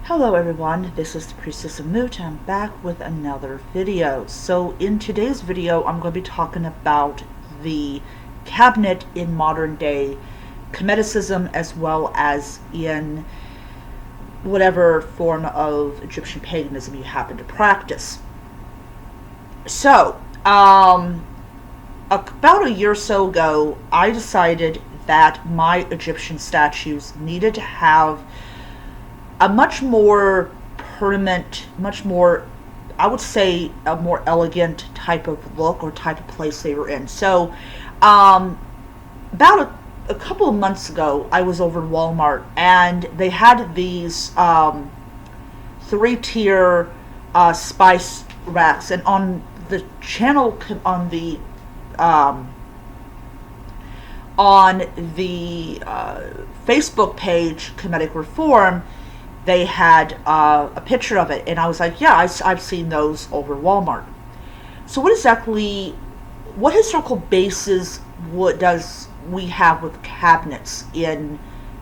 Hello everyone, this is the Priestess of Moot. I'm back with another video. So in today's video I'm going to be talking about the cabinet in modern day Kemeticism as well as in whatever form of Egyptian paganism you happen to practice. So, about a year or so ago I decided that my Egyptian statues needed to have a much more permanent, much more, I would say, a more elegant type of look or type of place they were in. So, about a couple of months ago, I was over in Walmart and they had these three-tier spice racks, and on the channel, on the Facebook page, Kemetic Reform, they had a picture of it, and I was like, yeah, I've seen those over Walmart. So what historical basis does we have with cabinets in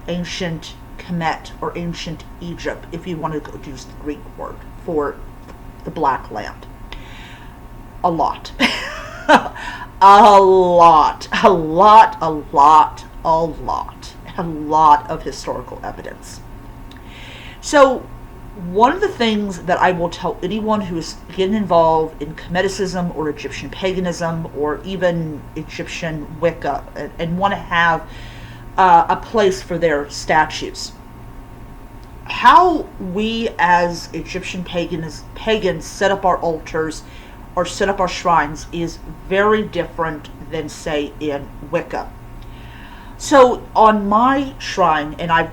ancient Kemet or ancient Egypt, if you want to use the Greek word for the Black Land? A lot. A lot. A lot, a lot, a lot. A lot of historical evidence. So, one of the things that I will tell anyone who is getting involved in Kemeticism or Egyptian paganism or even Egyptian Wicca and want to have a place for their statues, how we as Egyptian pagans set up our altars or set up our shrines is very different than, say, in Wicca. So, on my shrine, and I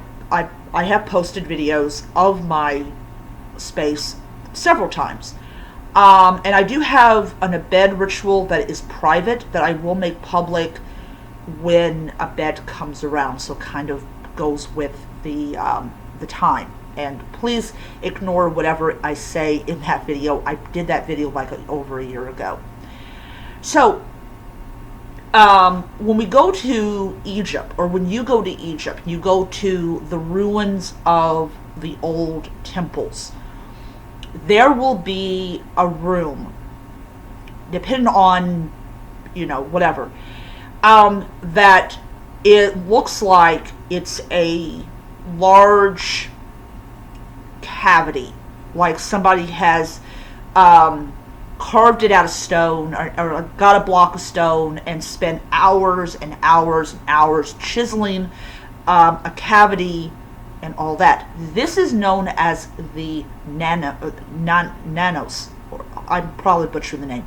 have posted videos of my space several times. And I do have an abed ritual that is private that I will make public when a bed comes around. So it kind of goes with the time. And please ignore whatever I say in that video. I did that video like over a year ago. So when we go to Egypt, or when you go to Egypt, you go to the ruins of the old temples. There will be a room, depending on, whatever, that it looks like it's a large cavity, like somebody has carved it out of stone, or got a block of stone and spent hours and hours and hours chiseling a cavity and all that. This is known as the Nanos. I'm probably butchering the name.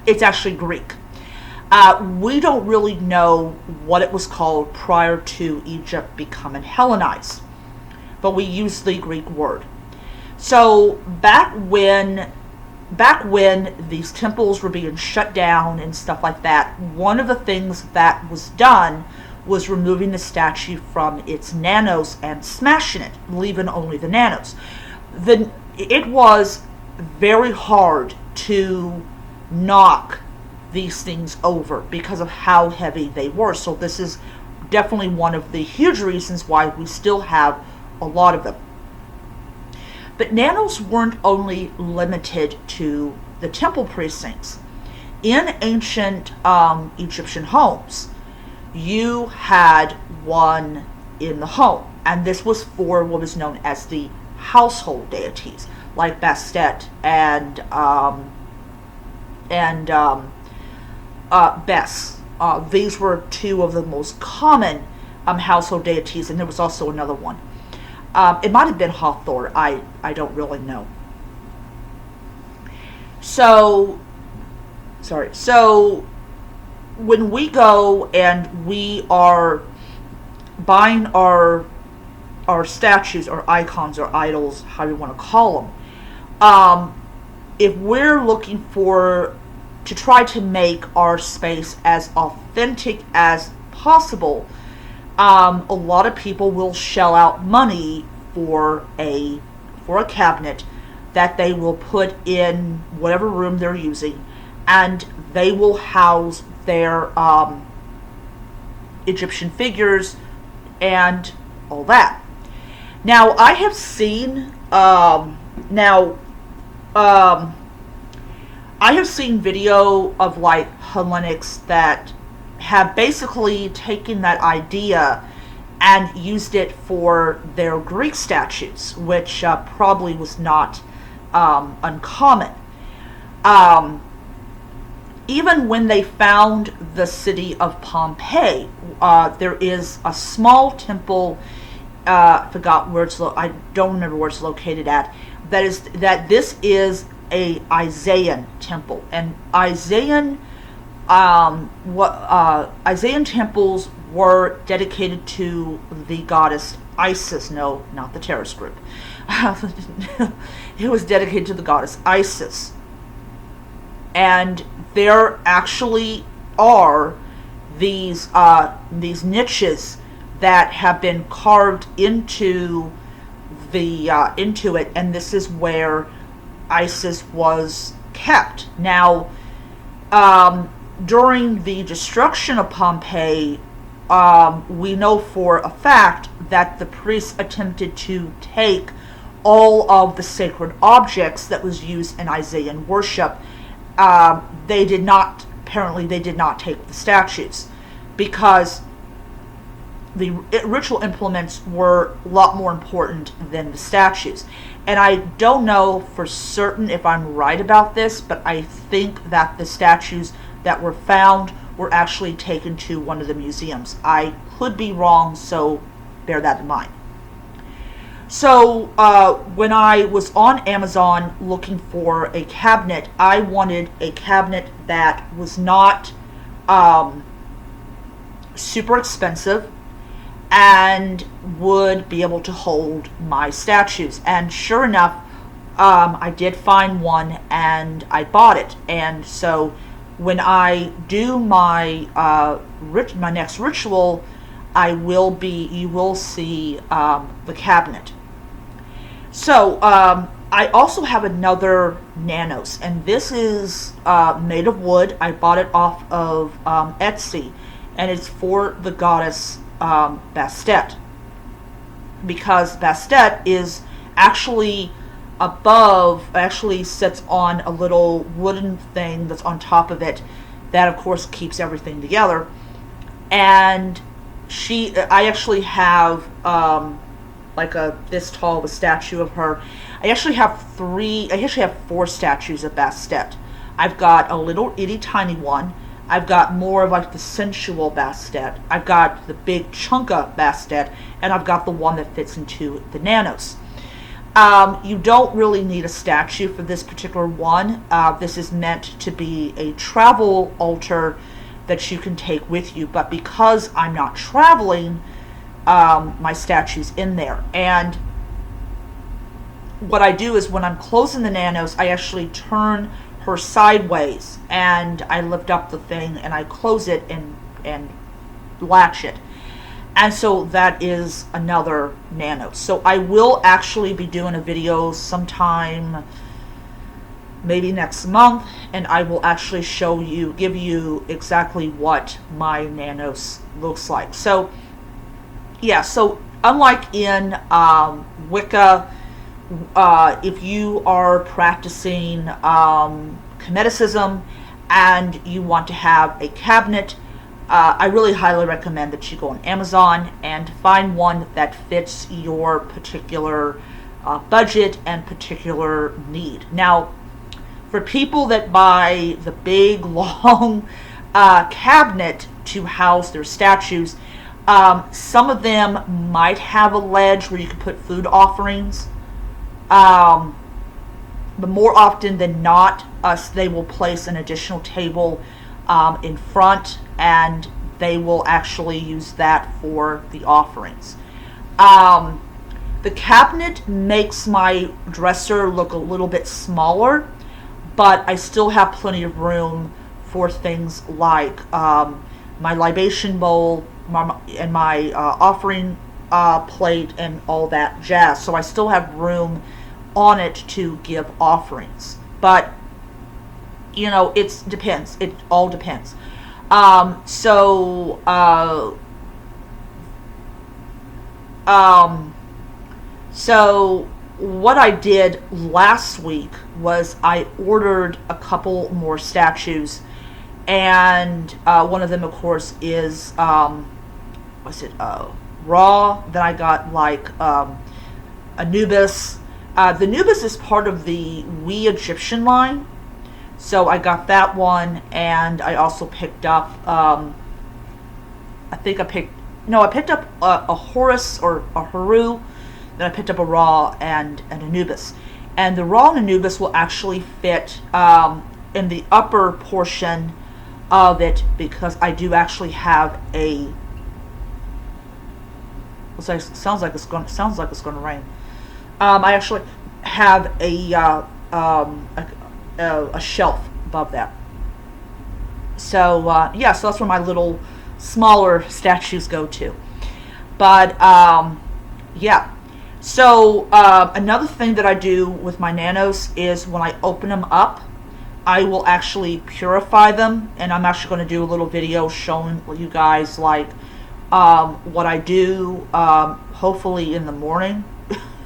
It's actually Greek. We don't really know what it was called prior to Egypt becoming Hellenized, but we use the Greek word. So back when these temples were being shut down and stuff like that, one of the things that was done was removing the statue from its nanos and smashing it, leaving only the nanos. It was very hard to knock these things over because of how heavy they were. So this is definitely one of the huge reasons why we still have a lot of them. But nanos weren't only limited to the temple precincts. In ancient Egyptian homes, you had one in the home, and this was for what was known as the household deities, like Bastet and Bes. These were two of the most common household deities, and there was also another one. It might have been Hathor. I don't really know. So when we go and we are buying our statues or icons or idols, however you want to call them, if we're looking to try to make our space as authentic as possible, a lot of people will shell out money for a cabinet that they will put in whatever room they're using, and they will house their Egyptian figures and all that. Now I have seen now um, I have seen video of like Hellenics that have basically taken that idea and used it for their Greek statues, which probably was not uncommon. Um, Even when they found the city of Pompeii, there is a small temple. I forgot where I don't remember where it's located at. This is a Isaian temple, and Isaian temples were dedicated to the goddess Isis. No, not the terrorist group. It was dedicated to the goddess Isis. And there actually are these niches that have been carved into it, and this is where Isis was kept. Now, during the destruction of Pompeii, we know for a fact that the priests attempted to take all of the sacred objects that was used in Isaian worship. They did not take the statues, because the ritual implements were a lot more important than the statues. And I don't know for certain if I'm right about this, but I think that the statues that were found were actually taken to one of the museums. I could be wrong, so bear that in mind. So when I was on Amazon looking for a cabinet, I wanted a cabinet that was not super expensive and would be able to hold my statues. And sure enough, I did find one and I bought it. And so when I do my my next ritual, you will see the cabinet. So I also have another Nanos, and this is made of wood. I bought it off of Etsy, and it's for the goddess Bastet, because Bastet is actually sits on a little wooden thing that's on top of it that of course keeps everything together. And I actually have this tall of a statue of her. I actually have 4 statues of Bastet. I've got a little itty tiny one. I've got more of like the sensual Bastet. I've got the big chunka Bastet, and I've got the one that fits into the Nanos. You don't really need a statue for this particular one. This is meant to be a travel altar that you can take with you, but because I'm not traveling, my statue's in there. And what I do is when I'm closing the Nanos, I actually turn her sideways and I lift up the thing and I close it and latch it. And so that is another Nanos. So I will actually be doing a video sometime maybe next month, and I will actually give you exactly what my Nanos looks like. So yeah, so unlike in Wicca, if you are practicing Hermeticism and you want to have a cabinet, I really highly recommend that you go on Amazon and find one that fits your particular budget and particular need. Now, for people that buy the big, long cabinet to house their statues, some of them might have a ledge where you can put food offerings. But more often than not, they will place an additional table in front, and they will actually use that for the offerings. The cabinet makes my dresser look a little bit smaller, but I still have plenty of room for things like my libation bowl and my offering plate and all that jazz. So I still have room on it to give offerings. But it depends. It all depends. So what I did last week was I ordered a couple more statues, and one of them, of course, is what's it? Raw. Then I got like Anubis. The Anubis is part of the We Egyptian line, so I got that one, and I also picked up. I picked up a Horus or a Haru. Then I picked up a Ra and an Anubis. And the Ra and Anubis will actually fit in the upper portion of it, because I do actually have a. Sounds like it's going to rain. I actually have a shelf above that. So yeah, so that's where my little smaller statues go to. But yeah. So another thing that I do with my Nanos is when I open them up, I will actually purify them, and I'm actually going to do a little video showing you guys like what I do, hopefully in the morning.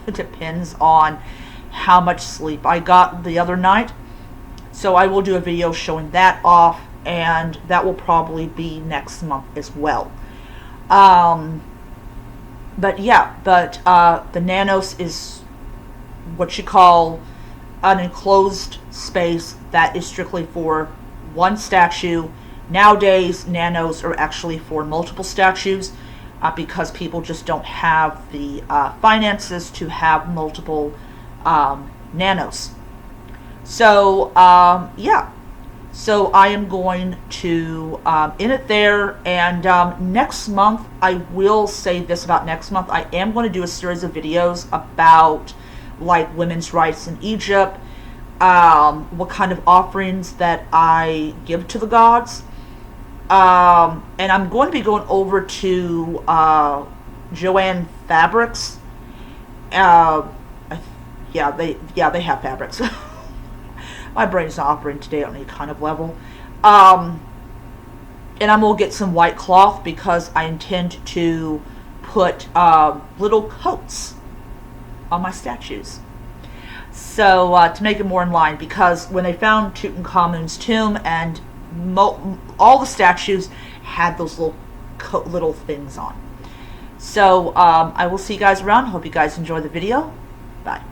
It depends on how much sleep I got the other night. So I will do a video showing that off, and that will probably be next month as well. But yeah, the Nanos is what you call an enclosed space that is strictly for one statue. Nowadays, Nanos are actually for multiple statues, because people just don't have the finances to have multiple Nanos. So yeah, so I am going to end it there, and next month, I will say this about next month, I am going to do a series of videos about like women's rights in Egypt, what kind of offerings that I give to the gods, and I'm going to be going over to Joanne Fabrics. Yeah, they have fabrics. My brain's not operating today on any kind of level. And I'm going to get some white cloth, because I intend to put little coats on my statues. So to make it more in line, because when they found Tutankhamun's tomb, and all the statues had those little things on. So I will see you guys around. Hope you guys enjoy the video. Bye.